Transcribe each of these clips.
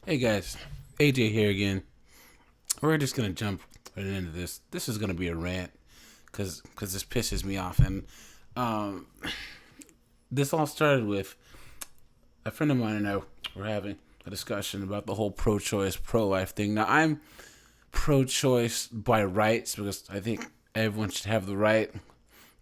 Hey guys, AJ here again. We're just gonna jump right into this. This is gonna be a rant because this pisses me off, and um, this all started with a friend of mine and I were having a discussion about the whole pro-choice, pro-life thing. Now I'm pro-choice by rights because I think everyone should have the right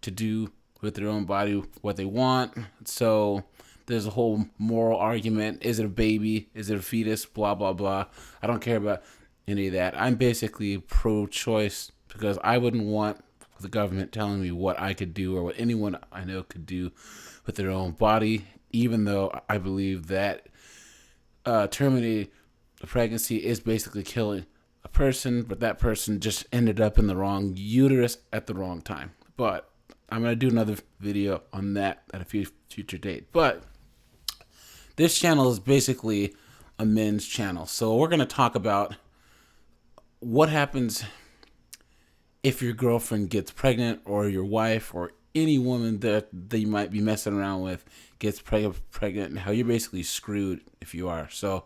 to do with their own body what they want. So there's a whole moral argument. Is it a baby? Is it a fetus? Blah, blah, blah. I don't care about any of that. I'm basically pro choice because I wouldn't want the government telling me what I could do or what anyone I know could do with their own body, even though I believe that terminating a pregnancy is basically killing a person, but that person just ended up in the wrong uterus at the wrong time. But I'm going to do another video on that at a future date. But this channel is basically a men's channel. So we're going to talk about what happens if your girlfriend gets pregnant or your wife or any woman that you might be messing around with gets pregnant and how you're basically screwed if you are. So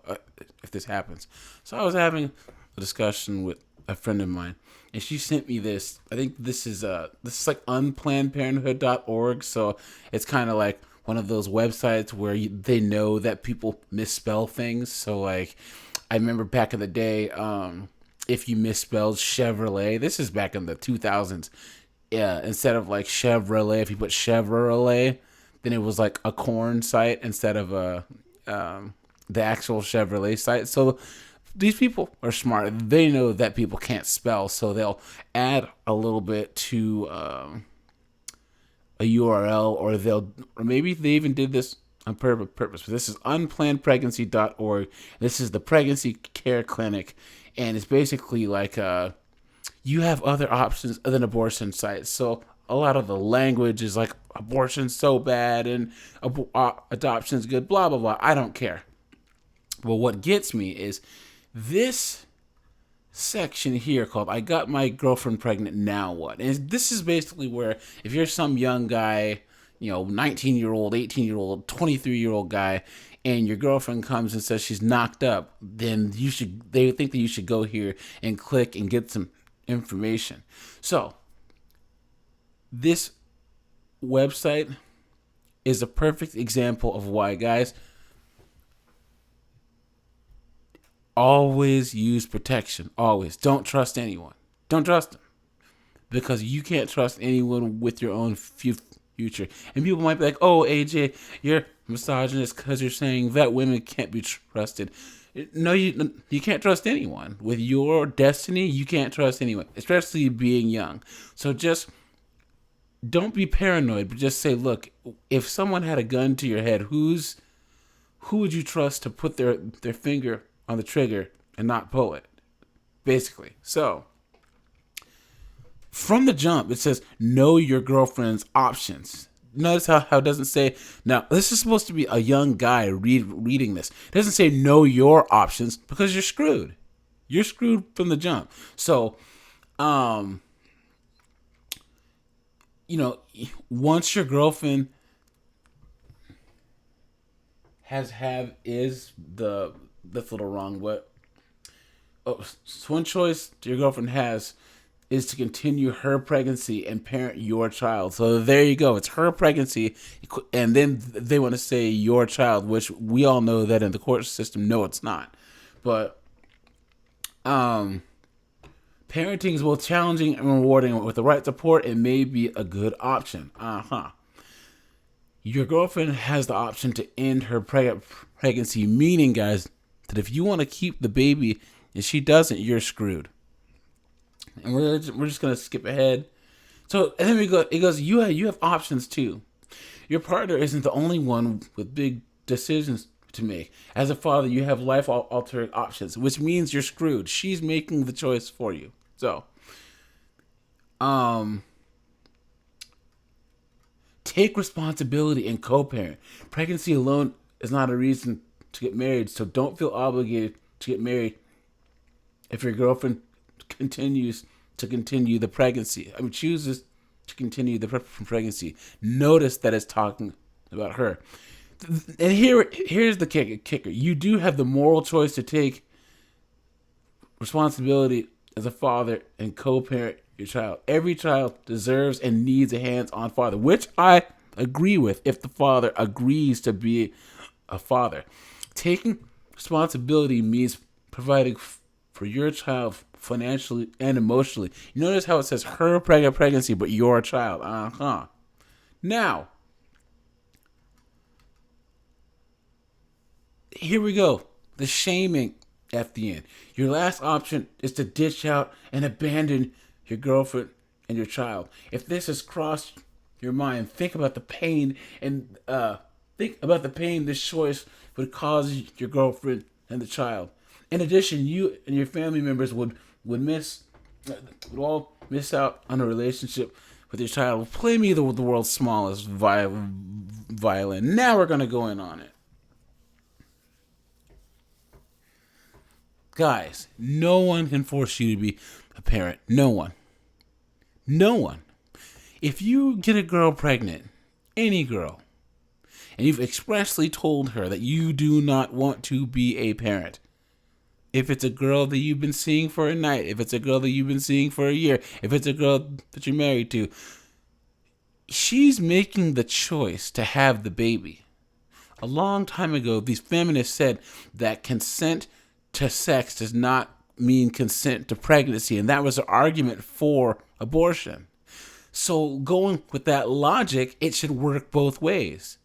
if this happens. So I was having a discussion with a friend of mine and she sent me this. I think this is like unplannedparenthood.org. So it's kind of like one of those websites where they know that people misspell things. So like I remember back in the day, if you misspelled Chevrolet, this is back in the 2000s. Yeah, instead of like Chevrolet, if you put Chevrolet, then it was like a corn site instead of the actual Chevrolet site. So these people are smart. They know that people can't spell, so they'll add a little bit to a URL, or maybe they even did this on purpose. But this is unplannedpregnancy.org. This is the pregnancy care clinic, and it's basically like you have other options than abortion sites. So a lot of the language is like abortion's so bad and adoption's good, blah blah blah. I don't care. But what gets me is this section here called "I got my girlfriend pregnant, now what?" And this is basically where if you're some young guy, 19-year-old, 18-year-old, 23-year-old guy, and your girlfriend comes and says she's knocked up, then they think that you should go here and click and get some information. So this website is a perfect example of why, guys, always use protection. Always. Don't trust anyone. Don't trust them. Because you can't trust anyone with your own future. And people might be like, oh, AJ, you're misogynist because you're saying that women can't be trusted. No, you can't trust anyone. With your destiny, you can't trust anyone, especially being young. So just don't be paranoid, but just say, look, if someone had a gun to your head, who would you trust to put their finger on the trigger and not pull it? Basically. So from the jump, it says know your girlfriend's options. Notice how it doesn't say, now this is supposed to be a young guy reading this. It doesn't say know your options because you're screwed. You're screwed from the jump. So, once your girlfriend is that's a little wrong. What? Oh, so one choice your girlfriend has is to continue her pregnancy and parent your child. So there you go. It's her pregnancy, and then they want to say your child, which we all know that in the court system, no, it's not. But parenting is both challenging and rewarding. With the right support, it may be a good option. Your girlfriend has the option to end her pregnancy, meaning, guys, that if you want to keep the baby and she doesn't, you're screwed. And we're just gonna skip ahead. So and then it goes. You have options too. Your partner isn't the only one with big decisions to make. As a father, you have life altering options, which means you're screwed. She's making the choice for you. So, take responsibility and co-parent. Pregnancy alone is not a reason to get married, so don't feel obligated to get married if your girlfriend continues to continue the pregnancy. Chooses to continue the pregnancy. Notice that it's talking about her. And here's the kicker. You do have the moral choice to take responsibility as a father and co-parent your child. Every child deserves and needs a hands-on father, which I agree with if the father agrees to be a father. Taking responsibility means providing for your child financially and emotionally. You notice how it says her pregnancy, but your child. Now, here we go. The shaming at the end. Your last option is to ditch out and abandon your girlfriend and your child. If this has crossed your mind, think about the pain and this choice would cause your girlfriend and the child. In addition, you and your family members would all miss out on a relationship with your child. Play me the world's smallest violin. Now we're gonna go in on it. Guys, no one can force you to be a parent. No one. No one. If you get a girl pregnant, any girl, and you've expressly told her that you do not want to be a parent, if it's a girl that you've been seeing for a night, if it's a girl that you've been seeing for a year, if it's a girl that you're married to, she's making the choice to have the baby. A long time ago, these feminists said that consent to sex does not mean consent to pregnancy, and that was an argument for abortion. So going with that logic, it should work both ways.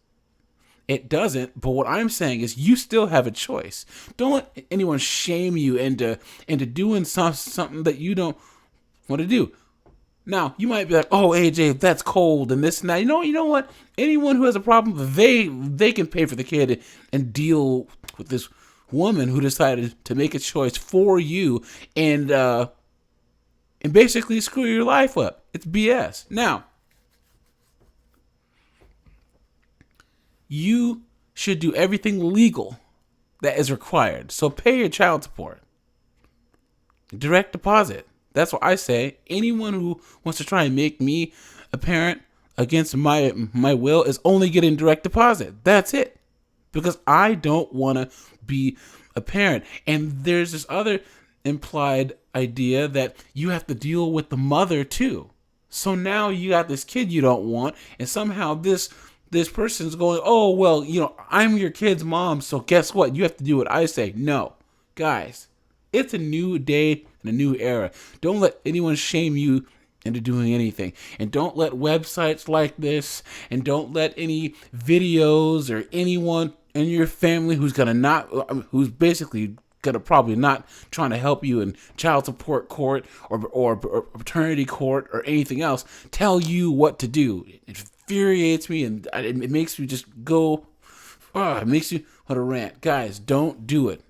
It doesn't, but what I'm saying is you still have a choice. Don't let anyone shame you into doing something that you don't want to do. Now, you might be like, oh, AJ, that's cold and this and that. You know what? Anyone who has a problem, they can pay for the kid and deal with this woman who decided to make a choice for you and basically screw your life up. It's BS. Now, you should do everything legal that is required. So pay your child support. Direct deposit. That's what I say. Anyone who wants to try and make me a parent against my will is only getting direct deposit. That's it. Because I don't want to be a parent. And there's this other implied idea that you have to deal with the mother too. So now you got this kid you don't want, and somehow this person's going, oh, well, I'm your kid's mom, so guess what? You have to do what I say. No. Guys, it's a new day and a new era. Don't let anyone shame you into doing anything. And don't let websites like this, and don't let any videos or anyone in your family who's basically gonna probably not trying to help you in child support court or paternity court or anything else tell you what to do. It infuriates me, and it makes me just go. It makes you want to rant. Guys, don't do it.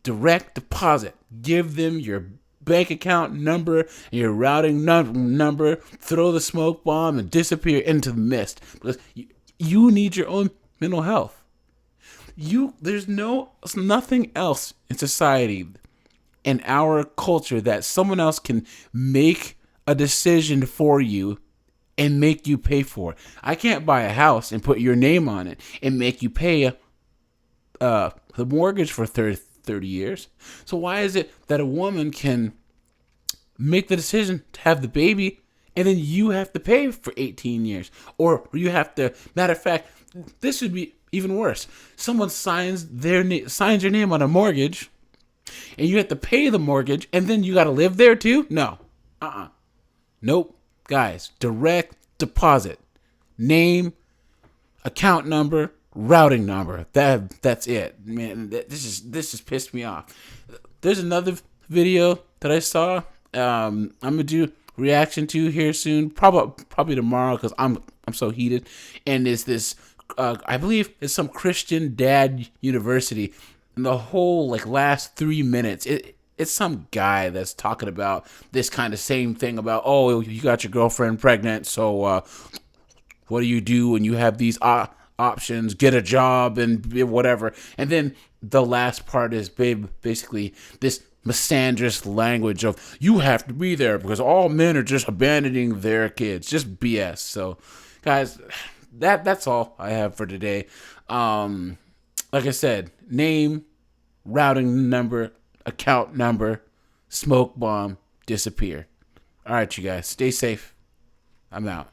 Direct deposit. Give them your bank account number and your routing number. Throw the smoke bomb and disappear into the mist, because you need your own mental health. There's nothing else in society, in our culture, that someone else can make a decision for you and make you pay for it. I can't buy a house and put your name on it and make you pay the mortgage for 30 years. So why is it that a woman can make the decision to have the baby and then you have to pay for 18 years? Or you have to, matter of fact, this would be even worse. Someone signs your name on a mortgage and you have to pay the mortgage and then you got to live there too? No. Nope. Guys, direct deposit. Name, account number, routing number. That's it. Man, this just pissed me off. There's another video that I saw. I'm gonna do reaction to here soon, probably tomorrow, because I'm so heated. And it's this, I believe it's some Christian dad university, and the whole last 3 minutes, it's some guy that's talking about this kind of same thing about, oh, you got your girlfriend pregnant, so what do you do when you have these options? Get a job and whatever. And then the last part is basically this misandrous language of, you have to be there because all men are just abandoning their kids. Just BS. So, guys, that's all I have for today. Like I said, name, routing number, account number, smoke bomb, disappear. All right, you guys, stay safe. I'm out.